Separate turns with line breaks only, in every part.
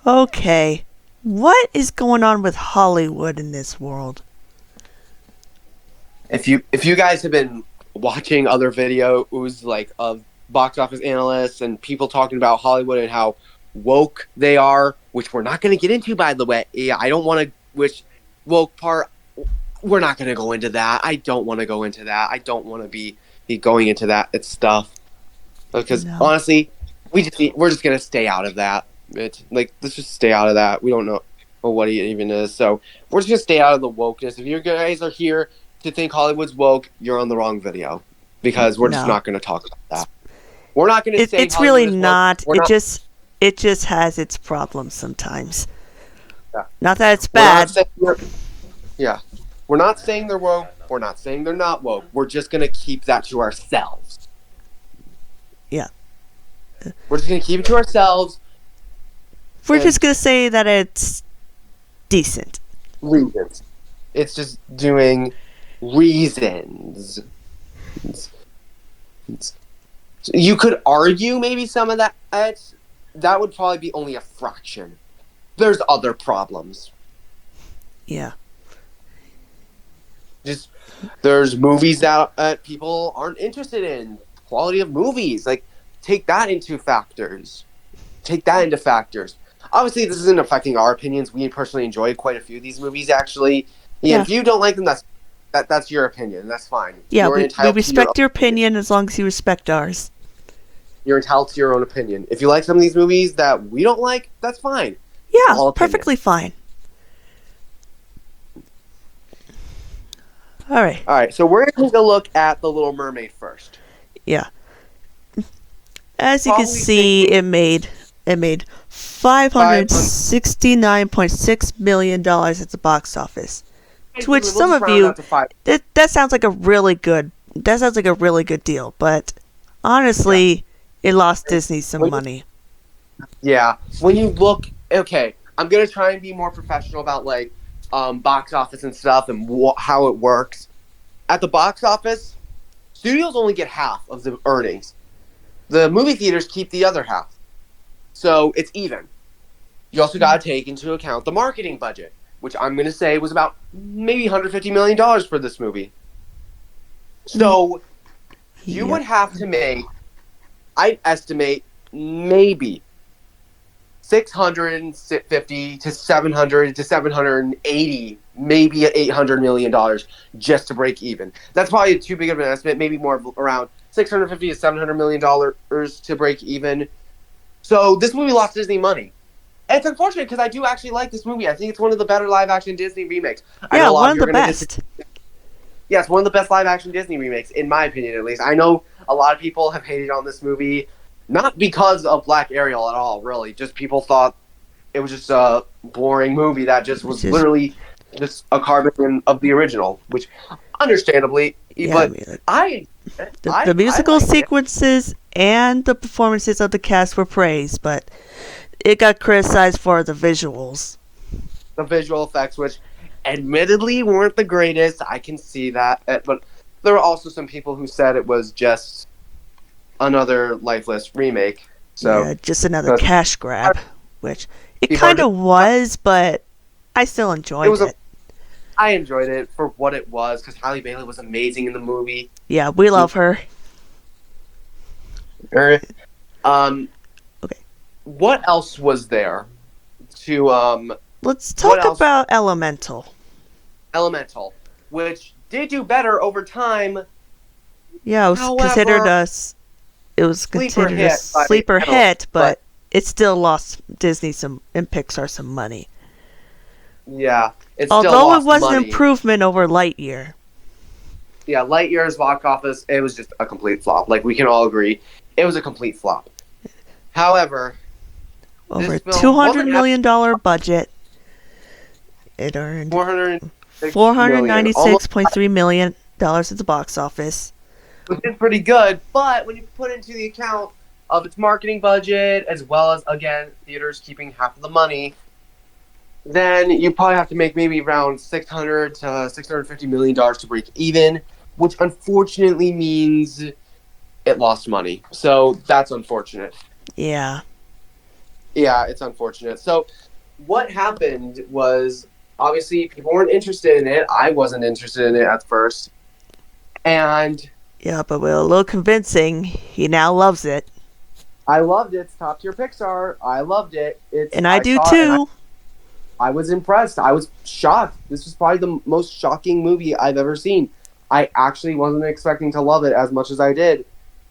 Okay. What is going on with Hollywood in this world?
If you guys have been watching other videos like of box office analysts and people talking about Hollywood and how woke they are, which we're not going to get into, by the way. Yeah, I don't want to. Which woke part? We're not going to go into that. I don't want to go into that. I don't want to be going into that. It's stuff because
No.
honestly, we're just going to stay out of that. Let's just stay out of that. We don't know what it even is, so we're just going to stay out of the wokeness. If you guys are here to think Hollywood's woke, you're on the wrong video because we're just
No.
not going to talk about that. We're not going to say
It's
Hollywood
really
is woke.
not.
We're not.
It just has its problems sometimes.
Yeah.
Not that it's
We're not
bad.
saying yeah. We're not saying they're woke. We're not saying they're not woke. We're just going to keep that to ourselves.
Yeah.
We're just going to keep it to ourselves.
We're
And
just gonna say that it's decent.
reasons. It's just doing reasons. You could argue maybe some of that. That would probably be only a fraction. There's other problems.
Yeah.
Just there's movies that people aren't interested in. Quality of movies, like take that into factors. Take that into factors. Obviously, this isn't affecting our opinions. We personally enjoy quite a few of these movies, actually. Yeah,
Yeah.
if you don't like them, that's your opinion. That's fine.
Yeah,
You're
we
entitled to
respect your opinion as long as you respect ours.
You're entitled to your own opinion. If you like some of these movies that we don't like, that's fine.
Yeah,
All opinion.
perfectly fine. All right.
All right, so we're going to take a look at The Little Mermaid first.
Yeah. As you can
Probably
see, it made $569.6 million at the box office. To which
We'll
some
just
of
round
you,
out to five.
that sounds like a really good deal, but honestly, it lost Disney some money.
Yeah, when you look, okay, I'm gonna try and be more professional about box office and stuff and how it works. At the box office, studios only get half of the earnings. The movie theaters keep the other half, so it's even. You also got to take into account the marketing budget, which I'm gonna say was about maybe $150 million for this movie. So you would have to make, I'd estimate, maybe 650 to 700 to 780, maybe $800 million just to break even. That's probably too big of an estimate. Maybe more around 650 to 700 million dollars to break even. So this movie lost Disney money. And it's unfortunate because I do actually like this movie. I think it's one of the better live action Disney remakes. I know
Yeah,
a lot
one
of
of
you are
the
gonna
best.
Yeah, it's one of the best live action Disney remakes, in my opinion at least. I know a lot of people have hated on this movie, not because of Black Ariel at all, really. Just people thought it was just a boring movie that just was literally just a carbon of the original, which understandably,
Yeah,
but
I mean, the musical sequences and the performances of the cast were praised, but it got criticized for the visuals.
The visual effects, which admittedly weren't the greatest. I can see that, but there were also some people who said it was just another lifeless remake. So
yeah, just another cash grab, which it kind of was, but I still enjoyed it.
I enjoyed it for what it was because Halle Bailey was amazing in the movie.
Yeah, we love her.
Okay.
Okay.
What else was there to
Let's talk about Elemental.
Elemental, which did do better over time.
Yeah, it was considered a sleeper hit, but it still lost Disney and Pixar some money.
Yeah,
although it was an improvement over Lightyear.
Yeah, Lightyear's box office, it was just a complete flop. Like, we can all agree, it was a complete flop. However,
over $200 million budget, it earned $496.3 million at the box office.
Which is pretty good, but when you put into the account of its marketing budget, as well as, again, theaters keeping half of the money, then you probably have to make maybe around $600 to $650 million to break even, which unfortunately means it lost money. So that's unfortunate.
Yeah.
Yeah, it's unfortunate. So what happened was obviously people weren't interested in it. I wasn't interested in it at first. And
Yeah, but with a little convincing, he now loves it.
I loved it. It's top tier Pixar. I loved it.
And I do
saw it and
too.
I was impressed. I was shocked. This was probably the most shocking movie I've ever seen. I actually wasn't expecting to love it as much as I did,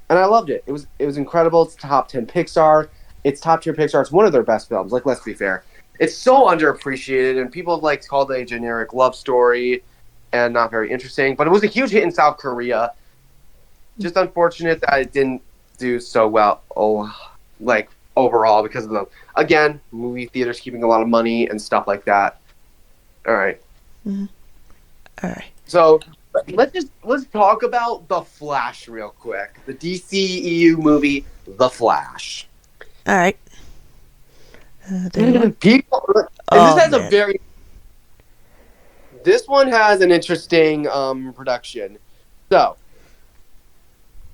and I loved it. It was incredible. It's top 10 Pixar. It's top tier Pixar. It's one of their best films. Like, let's be fair. It's so underappreciated, and people have like called it a generic love story and not very interesting. But it was a huge hit in South Korea. Just unfortunate that it didn't do so well. Like overall because of the again movie theaters keeping a lot of money and stuff like that. All right.
Mm-hmm. All right.
So let's talk about The Flash real quick. The DCEU movie, The Flash.
All right.
People,
oh,
this has
man.
a very. This one has an interesting production. So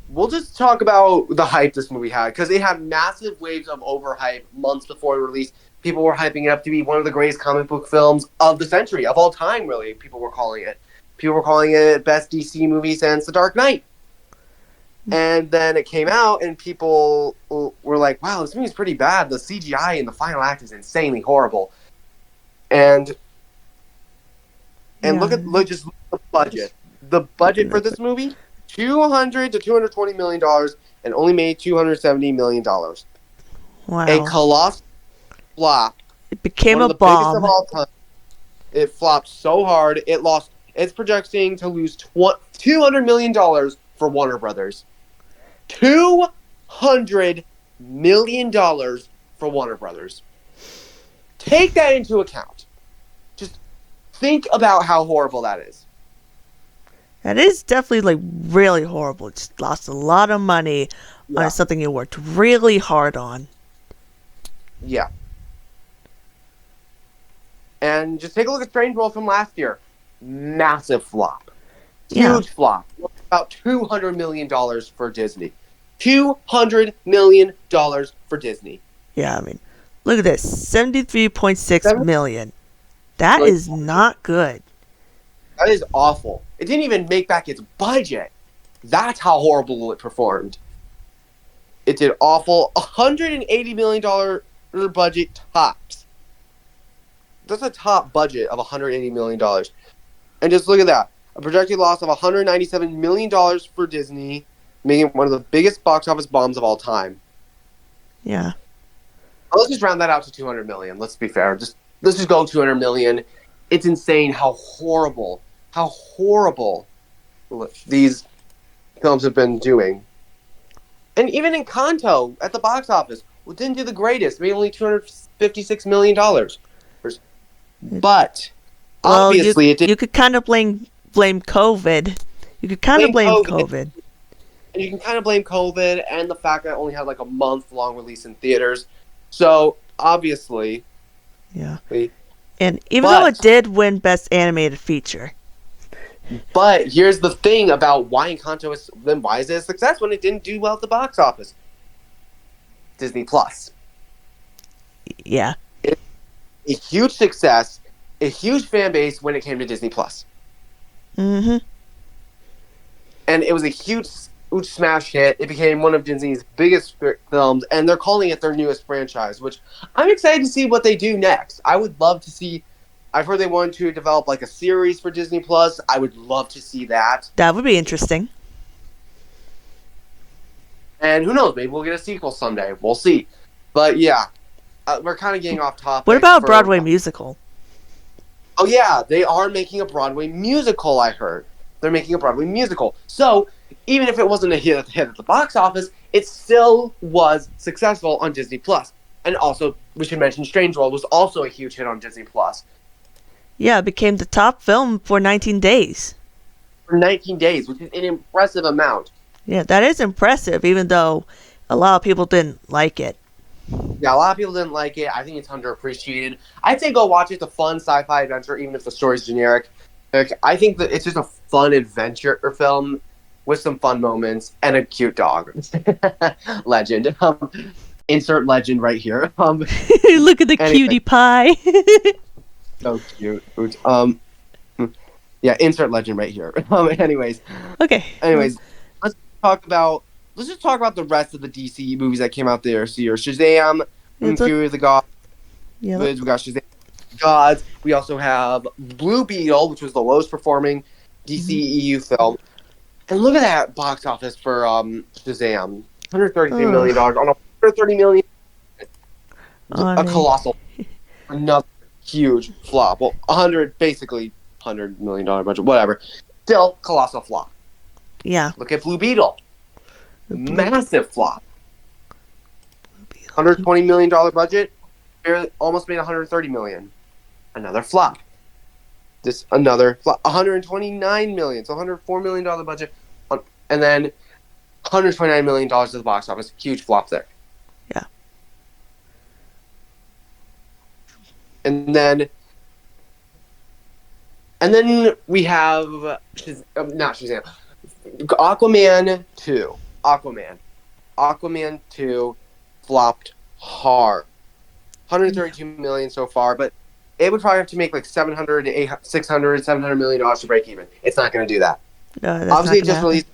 we'll just talk about the hype this movie had because it had massive waves of overhype months before it released. People were hyping it up to be one of the greatest comic book films of the century, of all time, really. People were calling it. People were calling it best DC movie since The Dark Knight. And then it came out, and people were like, wow, this movie's pretty bad. The CGI in the final act is insanely horrible. And look at the budget. The budget for this movie, $200 to $220 million, and only made $270 million.
Wow.
A colossal flop.
It became
one
a
of the
bomb.
Biggest of all time. It flopped so hard. It's projecting to lose $200 million for Warner Brothers. $200 million for Warner Brothers. Take that into account. Just think about how horrible that is.
That is definitely like really horrible. It just lost a lot of money on something you worked really hard on.
Yeah. And just take a look at Strange World from last year. Massive flop. Huge flop. About $200 million for Disney. $200 million for Disney.
Yeah, I mean, look at this. $73.6 million. That is not good.
That is awful. It didn't even make back its budget. That's how horrible it performed. It did awful. $180 million budget tops. That's a top budget of $180 million. And just look at that. A projected loss of $197 million for Disney, making it one of the biggest box office bombs of all time.
Yeah.
Let's just round that out to $200 million. Let's be fair. Let's just go $200 million. It's insane how horrible these films have been doing. And even Encanto at the box office didn't do the greatest. Made only $256 million. But obviously it did.
You could kind of blame COVID. You could kind of blame COVID.
And you can kind of blame COVID and the fact that it only had like a month-long release in theaters. So obviously,
yeah. And even though it did win Best Animated Feature.
But here's the thing about why Encanto is a success when it didn't do well at the box office. Disney Plus.
Yeah.
It's a huge success, a huge fan base when it came to Disney Plus.
Mm-hmm.
And it was a huge smash hit. It became one of Disney's biggest films, and they're calling it their newest franchise, which I'm excited to see what they do next. I would love to see. I've heard they want to develop like a series for Disney Plus. I would love to see that.
That would be interesting.
And who knows? Maybe we'll get a sequel someday. We'll see. But yeah, we're kind of getting off topic.
What about a Broadway musical?
Oh yeah, they are making a Broadway musical. I heard they're making a Broadway musical. So even if it wasn't a hit at the box office, it still was successful on Disney Plus. And also, we should mention Strange World was also a huge hit on Disney Plus.
Yeah, it became the top film for 19 days.
For 19 days, which is an impressive amount.
Yeah, that is impressive, even though a lot of people didn't like it.
Yeah, a lot of people didn't like it. I think it's underappreciated. I'd say go watch it. It's a fun sci-fi adventure, even if the story's generic. Like, I think that it's just a fun adventure film with some fun moments and a cute dog. Legend. insert legend right here.
Look at the cutie pie.
So cute. Yeah, insert legend right here. Anyways.
Okay.
Anyways, let's just talk about the rest of the DC movies that came out there this year. Shazam, Fury of the Gods.
Yeah.
We got Shazam Gods. We also have Blue Beetle, which was the lowest performing DC EU film. And look at that box office for Shazam. $133 million on a $130 million. A colossal. Another huge flop. Well, basically $100 million budget, whatever. Still, colossal flop.
Yeah.
Look at Blue Beetle. Massive flop. $120 million budget. Barely, almost made $130 million. Another flop. Just another flop. $129 million. So $104 million budget. And then $129 million to the box office. Huge flop there.
Yeah.
And then we have not Shazam. Aquaman 2. Aquaman 2 flopped hard. $132 million so far, but it would probably have to make like $700 to $700 million to break even. It's not going to do that.
No, that's
obviously
not
it just
happen.
released.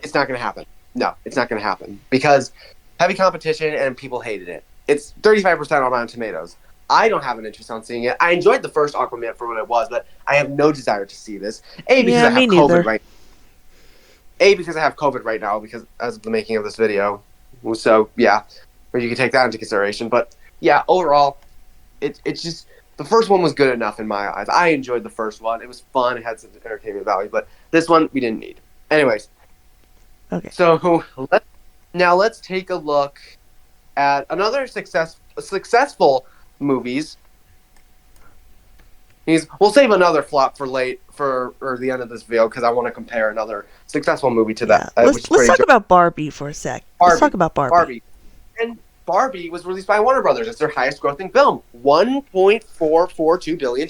It's not going to happen. No, it's not going to happen because heavy competition and people hated it. It's 35% on Rotten Tomatoes. I don't have an interest on seeing it. I enjoyed the first Aquaman for what it was, but I have no desire to see this. Because I have COVID right now because as of the making of this video. So yeah, or you can take that into consideration. But yeah, overall, it's just the first one was good enough in my eyes. I enjoyed the first one. It was fun. It had some entertainment value, but this one we didn't need. Anyways,
okay.
So let's take a look at another successful movies. We'll save another flop for the end of this video because I want to compare another successful movie to that.
Let's talk about Barbie for a sec. Let's talk about Barbie.
And Barbie was released by Warner Brothers. It's their highest grossing film. $1.442 billion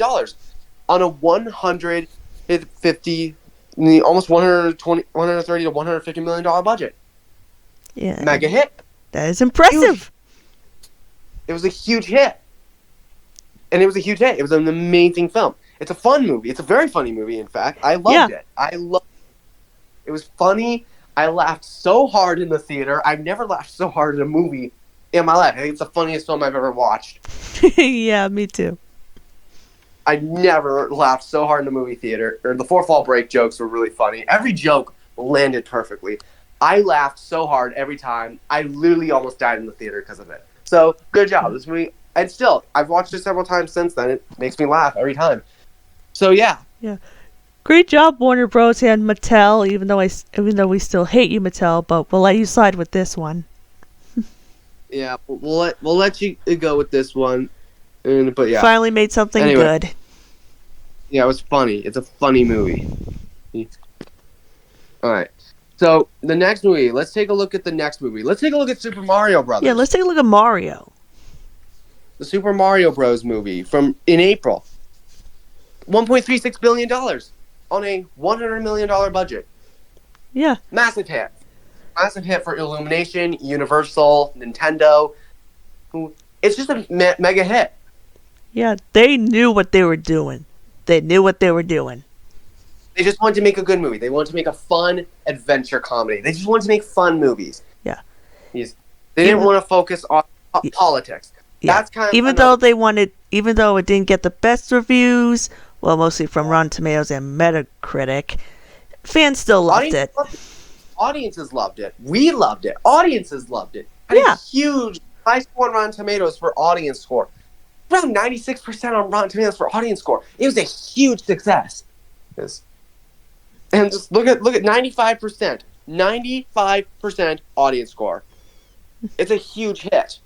on a $130 to $150 million budget.
Yeah.
Mega hit.
That is impressive.
Huge. It was a huge hit. And it was a huge hit. It was an amazing film. It's a fun movie. It's a very funny movie, in fact. I loved it. It was funny. I laughed so hard in the theater. I've never laughed so hard in a movie in my life. I think it's the funniest film I've ever watched.
Yeah, me too.
I never laughed so hard in the movie theater. The fourth wall break jokes were really funny. Every joke landed perfectly. I laughed so hard every time. I literally almost died in the theater because of it. So, good job. This movie, and still, I've watched it several times since then. It makes me laugh every time. So, yeah.
Yeah. Great job, Warner Bros. And Mattel, even though we still hate you, Mattel, but we'll let you slide with this one.
Yeah, we'll let you go with this one. But yeah.
Finally made something good.
Yeah, it was funny. It's a funny movie. Alright. So, the next movie. Let's take a look at the next movie. Let's take a look at Super Mario Brothers.
Yeah, let's take a look at Mario.
The Super Mario Bros. Movie in April. $1.36 billion on a $100 million budget.
Yeah.
Massive hit. Massive hit for Illumination, Universal, Nintendo. It's just a mega hit.
Yeah, they knew what they were doing. They
just wanted to make a good movie. They wanted to make a fun adventure comedy. They just wanted to make fun movies.
Yeah.
They didn't want to focus on politics.
Yeah.
That's kind of
even though it didn't get the best reviews, well, mostly from Rotten Tomatoes and Metacritic, fans still loved it.
Audiences loved it. We loved it. Audiences loved it. Had a huge high score on Rotten Tomatoes for audience score. Around 96% on Rotten Tomatoes for audience score. It was a huge success. Yes. And just look at 95%. 95% audience score. It's a huge hit.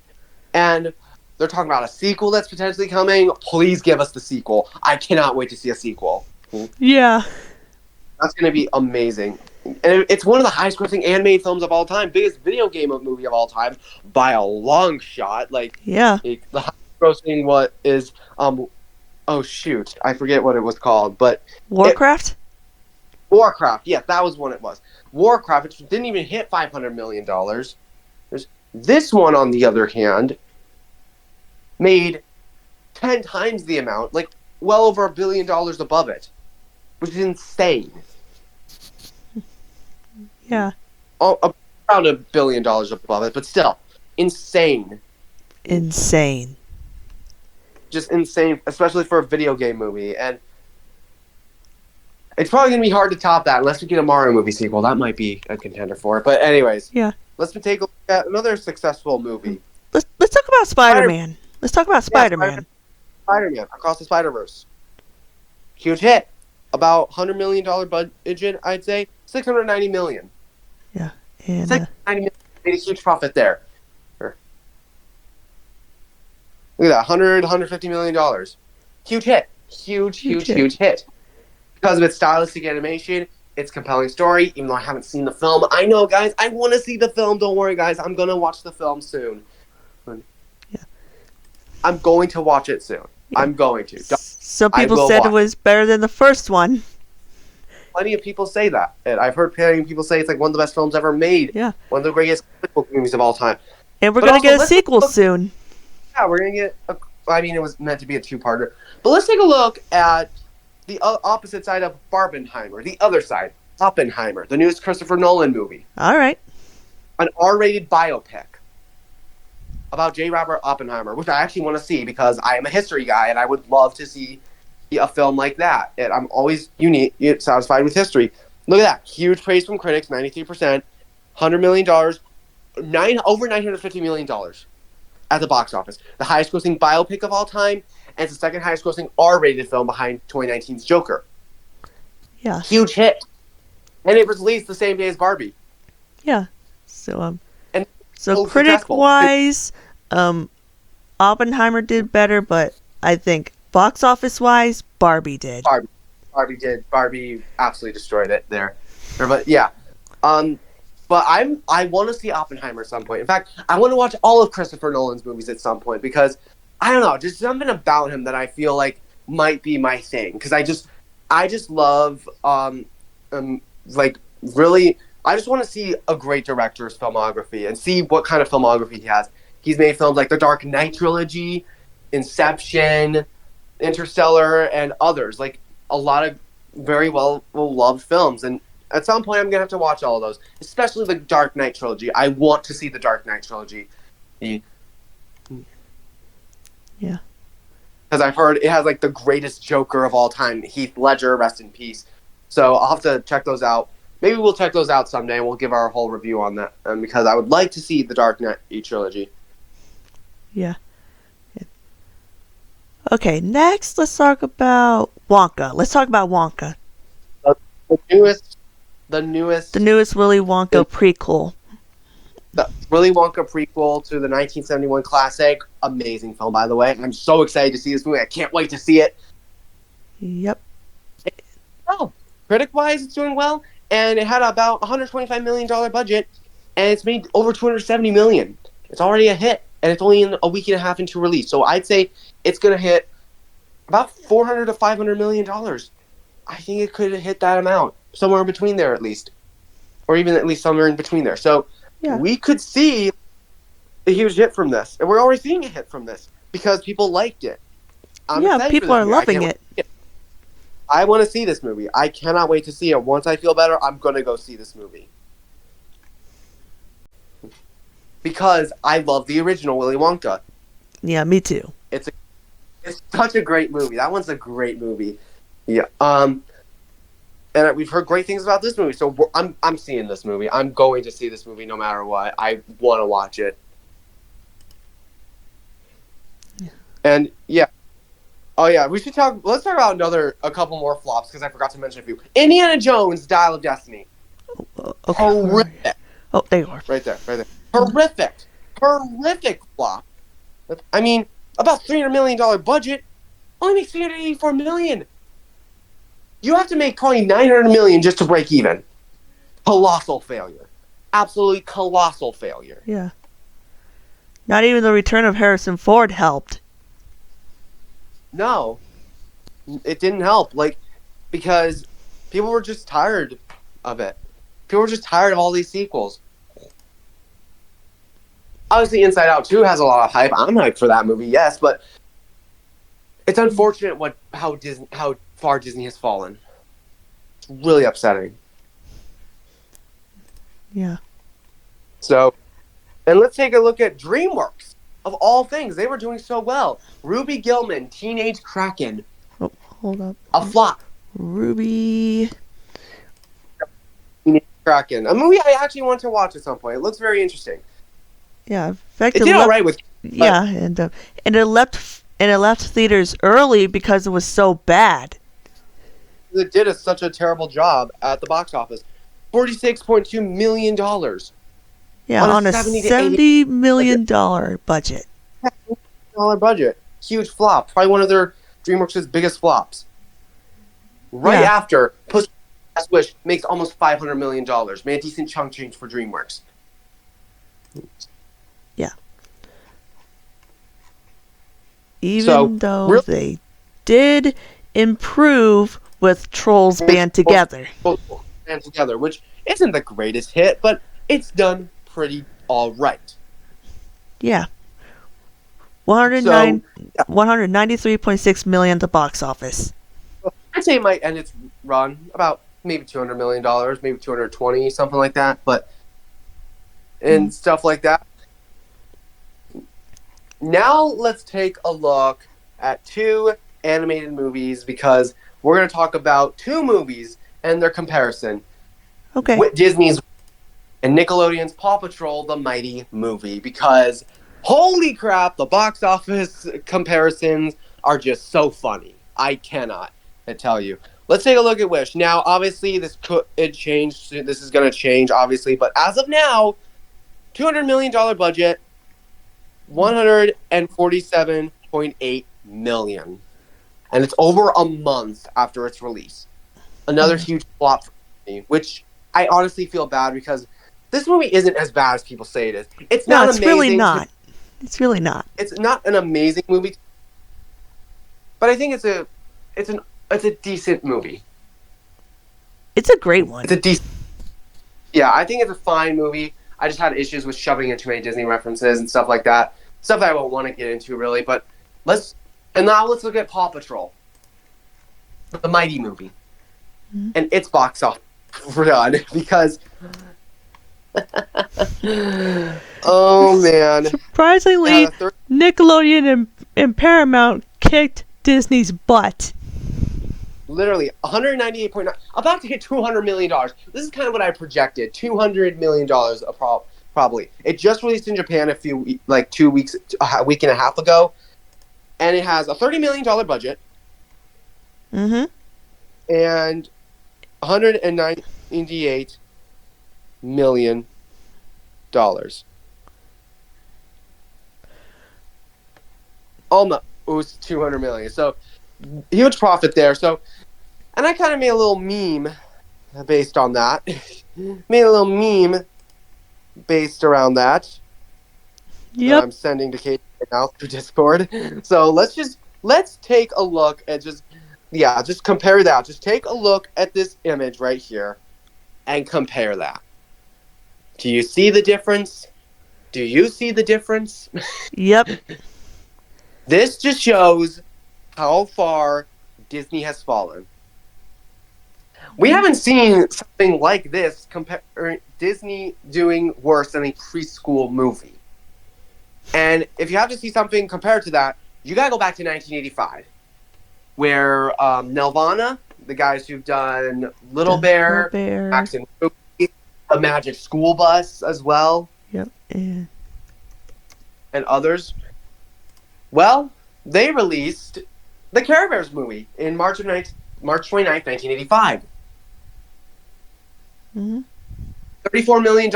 And they're talking about a sequel that's potentially coming. Please give us the sequel. I cannot wait to see a sequel.
Yeah.
That's going to be amazing. And it's one of the highest grossing animated films of all time. Biggest video game movie of all time by a long shot. The highest grossing oh shoot, I forget what it was called, but
Warcraft?
Warcraft, yeah, that was what it was. Warcraft, which didn't even hit $500 million. This one, on the other hand, made 10 times the amount, like well over $1 billion above it, which is insane.
Yeah.
Around $1 billion above it, but still insane.
Insane.
Just insane, especially for a video game movie. And it's probably going to be hard to top that unless we get a Mario movie sequel. That might be a contender for it. But anyways,
yeah.
Let's take a look at another successful movie.
Let's talk about Spider-Man. Let's talk about Spider-Man.
Spider-Man, Across the Spider-Verse. Huge hit. About $100 million budget, I'd say. $690 million.
Yeah. And,
$690 million. Made a huge profit there. Look at that, $150 million. Huge hit. Huge hit. Because of its stylistic animation, its compelling story, even though I haven't seen the film. I know, guys, I want to see the film. Don't worry, guys. I'm going to watch the film soon.
Yeah.
I'm going to watch it soon. Yeah. I'm going to.
Some people said it was better than the first one.
Plenty of people say that. And I've heard plenty of people say it's like one of the best films ever made.
Yeah.
One of the greatest comic book movies of all time.
And we're going to get a sequel soon.
Yeah, we're going to get it was meant to be a two-parter. But let's take a look at the opposite side of Barbenheimer. The other side. Oppenheimer. The newest Christopher Nolan movie.
All right.
An R-rated biopic about J. Robert Oppenheimer, which I actually want to see because I am a history guy and I would love to see a film like that. And I'm always satisfied with history. Look at that. Huge praise from critics, 93%. $100 million. Over $950 million at the box office. The highest grossing biopic of all time, and it's the second highest grossing R-rated film behind 2019's Joker.
Yeah.
Huge hit. And it was released the same day as Barbie.
Yeah. So
and
critic-wise, Oppenheimer did better, but I think box office-wise, Barbie did.
Barbie did. Barbie absolutely destroyed it there. But yeah. But I want to see Oppenheimer at some point. In fact, I want to watch all of Christopher Nolan's movies at some point because, I don't know, just something about him that I feel like might be my thing. Because I just love, really, I just want to see a great director's filmography and see what kind of filmography he has. He's made films like the Dark Knight trilogy, Inception, Interstellar, and others. Like, a lot of very well-loved films. And at some point, I'm going to have to watch all of those, especially the Dark Knight trilogy. I want to see the Dark Knight trilogy.
Yeah.
Because I've heard it has, like, the greatest Joker of all time, Heath Ledger, rest in peace. So I'll have to check those out. Maybe we'll check those out someday, and we'll give our whole review on that, because I would like to see the Dark Knight trilogy.
Yeah. Okay, next, let's talk about Wonka.
The newest
Willy Wonka prequel.
The Willy Wonka prequel to the 1971 classic. Amazing film, by the way. I'm so excited to see this movie. I can't wait to see it.
Yep.
Oh, critic-wise, it's doing well, and it had about $125 million budget, and it's made over $270 million. It's already a hit, and it's only in a week and a half into release. So I'd say it's going to hit about $400 to $500 million. I think it could have hit that amount. Somewhere in between there, at least. Or even at least somewhere in between there. So we could see a huge hit from this. And we're already seeing a hit from this because people liked it.
People are loving it.
I want to see this movie. I cannot wait to see it. Once I feel better, I'm going to go see this movie. Because I love the original Willy Wonka.
Yeah, me too.
It's such a great movie. That one's a great movie. Yeah. And we've heard great things about this movie, so I'm seeing this movie. I'm going to see this movie no matter what. I want to watch it. Yeah. And yeah. Oh yeah, let's talk about a couple more flops because I forgot to mention a few. Indiana Jones: Dial of Destiny.
Okay.
Horrific.
Oh, there you are.
Right there. Horrific flop. I mean, about $300 million budget, only makes $384 million. You have to make probably $900 million just to break even. Colossal failure. Absolutely colossal failure.
Yeah. Not even the return of Harrison Ford helped.
No. It didn't help. Because people were just tired of it. People were just tired of all these sequels. Obviously, Inside Out 2 has a lot of hype. I'm hyped for that movie, yes, but it's unfortunate how far Disney has fallen. It's really upsetting.
Yeah.
So, and let's take a look at DreamWorks. Of all things, they were doing so well. Ruby Gillman, Teenage Kraken.
Oh, hold up.
A flop.
Ruby.
Teenage Kraken. A movie I actually want to watch at some point. It looks very interesting.
Yeah, in fact,
It did all right with.
Yeah, and it left theaters early because it was so bad.
It did such a terrible job at the box office. $46.2 million.
Yeah, on a $70 million budget.
Budget. Huge flop. Probably one of their DreamWorks' biggest flops. Right after Puss Last Wish makes almost $500 million. Made a decent chunk change for DreamWorks.
Yeah. Even though they did improve with Trolls Band Together.
Band Together, which isn't the greatest hit, but it's done pretty all right.
Yeah. 193.6 million at the box office.
I'd say it might end its run about maybe $200 million, maybe 220, something like that, but and stuff like that. Now let's take a look at 2 animated movies because we're going to talk about 2 movies and their comparison.
Okay.
With Disney's and Nickelodeon's Paw Patrol: The Mighty Movie, because holy crap, the box office comparisons are just so funny. I cannot tell you. Let's take a look at Wish. Now, obviously, this is going to change, obviously, but as of now, $200 million budget, $147.8 million, and it's over a month after its release. Another huge flop for me, which I honestly feel bad because this movie isn't as bad as people say it is. It's not amazing.
Really not. It's really not.
It's not an amazing movie, but I think it's a decent movie.
It's a great one.
It's a decent. Yeah, I think it's a fine movie. I just had issues with shoving in too many Disney references and stuff like that. Stuff that I won't want to get into really, but now let's look at Paw Patrol, the Mighty Movie, and its box office run because. Oh man!
Surprisingly, Nickelodeon and Paramount kicked Disney's butt.
Literally, 198.9, about to hit $200 million. This is kind of what I projected, $200 million probably. It just released in Japan a week and a half ago, and it has a $30 million budget. And $198 million. Almost $200 million. So huge profit there. So, and I kind of made a little meme based on that. Made a little meme based around that.
Yep.
I'm sending to Kate right now through Discord. So let's take a look at just compare that. Just take a look at this image right here and compare that. Do you see the difference? Do you see the difference?
Yep.
This just shows how far Disney has fallen. We haven't seen something like this Disney doing worse than a preschool movie. And if you have to see something compared to that, you gotta go back to 1985, where Nelvana, the guys who've done Little Bear, Max and Ruby, A Magic School Bus as well.
Yep. Yeah.
And others. Well, they released the Care Bears movie in March 29th, 1985. $34 million,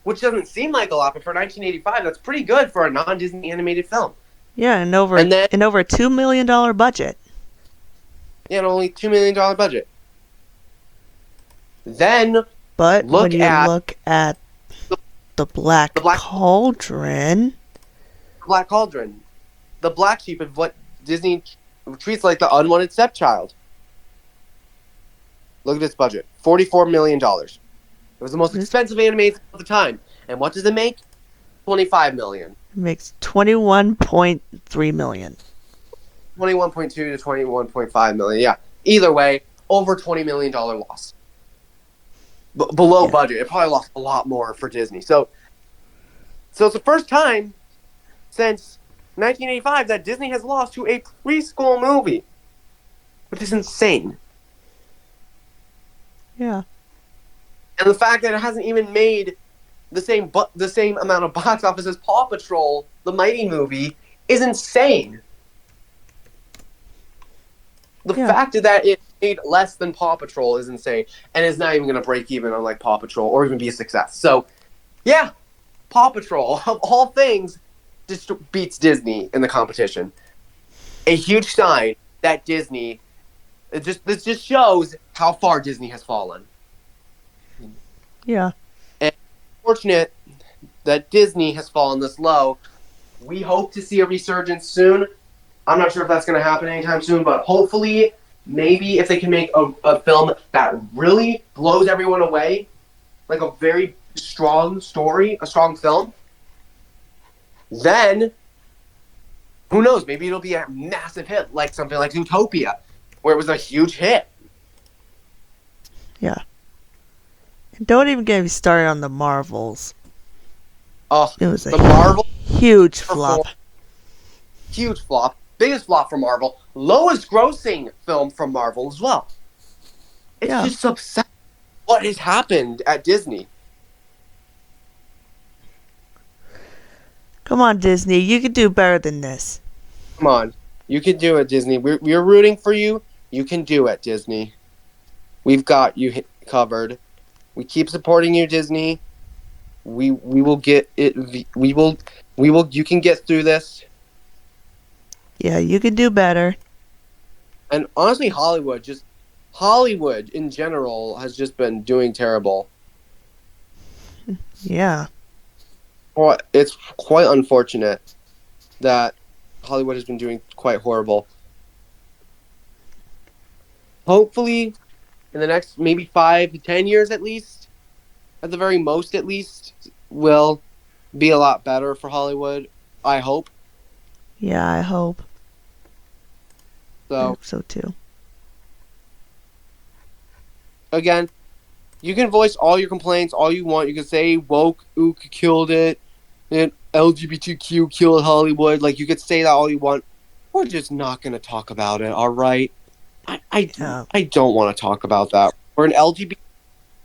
which doesn't seem like a lot, but for 1985, that's pretty good for a non-Disney animated film.
Yeah, and over a $2 million budget.
Yeah, and only $2 million budget. Then,
but when you look at the Black Cauldron.
Black Cauldron. The black sheep of what Disney treats like the unwanted stepchild. Look at its budget. $44 million. It was the most expensive animated at the time. And what does it make? $25 million.
It makes $21.3 million.
21.2 to 21.5 million. Yeah. Either way, over $20 million loss. Below budget. It probably lost a lot more for Disney. So it's the first time since 1985 that Disney has lost to a preschool movie, which is insane.
Yeah.
And the fact that it hasn't even made the same amount of box office as Paw Patrol, the Mighty movie, is insane. The fact that it made less than Paw Patrol is insane, and it's not even going to break even on like Paw Patrol or even be a success. So, yeah, Paw Patrol, of all things, just beats Disney in the competition. A huge sign that Disney, this just shows how far Disney has fallen.
Yeah.
And fortunate that Disney has fallen this low. We hope to see a resurgence soon. I'm not sure if that's going to happen anytime soon, but hopefully, maybe if they can make a film that really blows everyone away, like a very strong story, a strong film, then who knows? Maybe it'll be a massive hit, like something like Zootopia, where it was a huge hit.
Yeah. And don't even get me started on the Marvels.
Oh,
it was
the Marvel
huge flop.
Huge flop. Biggest flop for Marvel. Lowest grossing film from Marvel as well. It's just upsetting what has happened at Disney.
Come on, Disney. You could do better than this.
Come on. You can do it, Disney. We're rooting for you. You can do it, Disney. We've got you covered. We keep supporting you, Disney. We will get it. We will. You can get through this.
Yeah, you can do better.
And honestly, Hollywood in general has just been doing terrible.
Yeah.
Well, it's quite unfortunate that Hollywood has been doing quite horrible. Hopefully, in the next maybe 5 to 10 years at least, at the very most at least, will be a lot better for Hollywood. I hope.
Yeah, I hope.
So,
I hope so too.
Again, you can voice all your complaints all you want. You can say woke ook killed it and LGBTQ killed Hollywood. Like, you could say that all you want. We're just not going to talk about it, all right? I don't want to talk about that. We're an LGBT.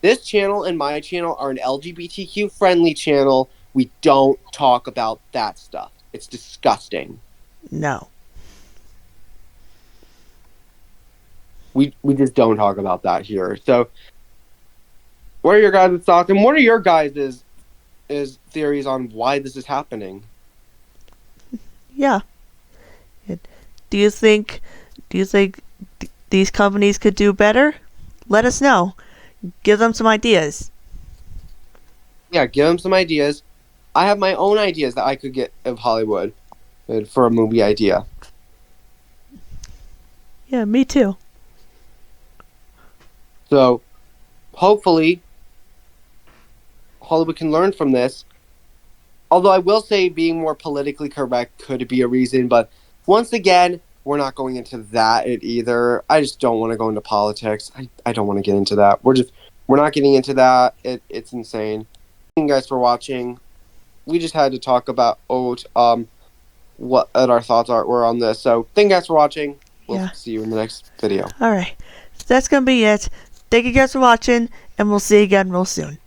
This channel and my channel are an LGBTQ friendly channel. We don't talk about that stuff. It's disgusting.
No.
We just don't talk about that here. So, what are your guys' thoughts, and what are your guys' theories on why this is happening?
Yeah. Do you think these companies could do better? Let us know. Give them some ideas.
Yeah, give them some ideas. I have my own ideas that I could get of Hollywood for a movie idea.
Yeah, me too.
So, hopefully, Hollywood can learn from this. Although I will say being more politically correct could be a reason, but once again, we're not going into that either. I just don't want to go into politics. I don't want to get into that. We're not getting into that. It's insane. Thank you guys for watching. We just had to talk about what our thoughts were on this. So thank you guys for watching. We'll see you in the next video.
All right. So that's going to be it. Thank you guys for watching, and we'll see you again real soon.